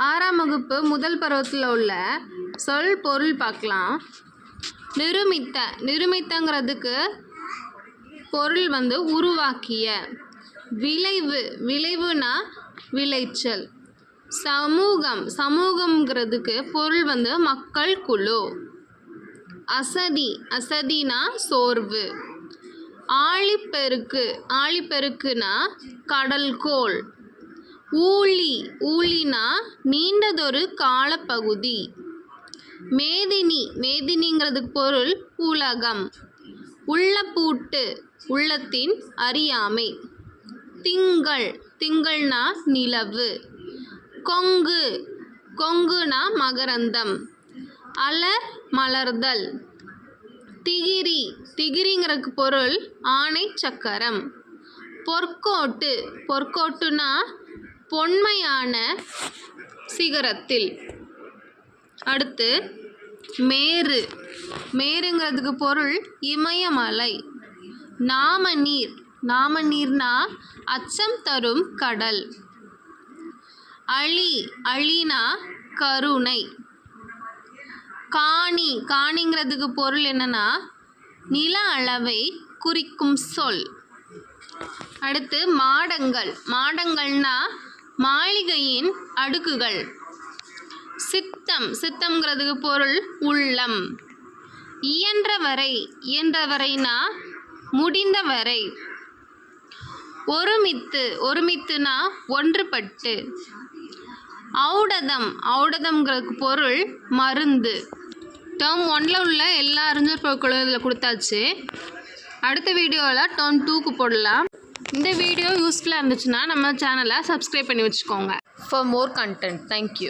ஆறாம் வகுப்பு முதல் பருவத்தில் உள்ள சொல் பொருள் பார்க்கலாம். நிருமித்த, நிருமித்தங்கிறதுக்கு பொருள் உருவாக்கிய. விளைவு, விளைவுனா விளைச்சல். சமூகம், சமூகம்ங்கிறதுக்கு பொருள் மக்கள் குழு. அசதி, அசதினா சோர்வு. ஆழிப்பெருக்கு, ஆழிப்பெருக்குனா கடல்கோள். ஊழி, ஊழினா நீண்டதொரு காலப்பகுதி. மேதினி, மேதினிங்கிறதுக்கு பொருள் உலகம். உள்ளப்பூட்டு, உள்ளத்தின் அறியாமை. திங்கள், திங்கள்னா நிலவு. கொங்கு, கொங்குனா மகரந்தம். அலர், மலர்தல். திகிரி, திகிரிங்கிறதுக்கு பொருள் ஆணை சக்கரம். பொற்கோட்டு, பொற்கோட்டுனா பொன்மையான சிகரத்தில். அடுத்து மேரு, மேருங்கிறதுக்கு பொருள் இமயமலை. நாமநீர், நாமநீர்னா அச்சம் தரும் கடல். அழி, அழினா கருணை. காணி, காணிங்கிறதுக்கு பொருள் என்னன்னா நில அளவை குறிக்கும் சொல். அடுத்து மாடங்கள், மாடங்கள்னா மாளிகையின் அடுக்குகள். சித்தம், சித்தம்ங்கிறதுக்கு பொருள் உள்ளம். இயன்றவரை, இயன்றவரைனா முடிந்தவரை. ஒருமித்து, ஒருமித்துனா ஒன்றுபட்டு. ஔடதம், ஔடதம்ங்கிறதுக்கு பொருள் மருந்து. டேர்ம் 1ல் உள்ள எல்லா அறிஞர் பொருட்களும் இதில் கொடுத்தாச்சு. அடுத்த வீடியோவில் டேர்ம் 2க்கு போடலாம். இந்த வீடியோ யூஸ்ஃபுல்லாக இருந்துச்சுன்னா நம்ம சேனலை சப்ஸ்கிரைப் பண்ணி வச்சுக்கோங்க. For more content. தேங்க்யூ.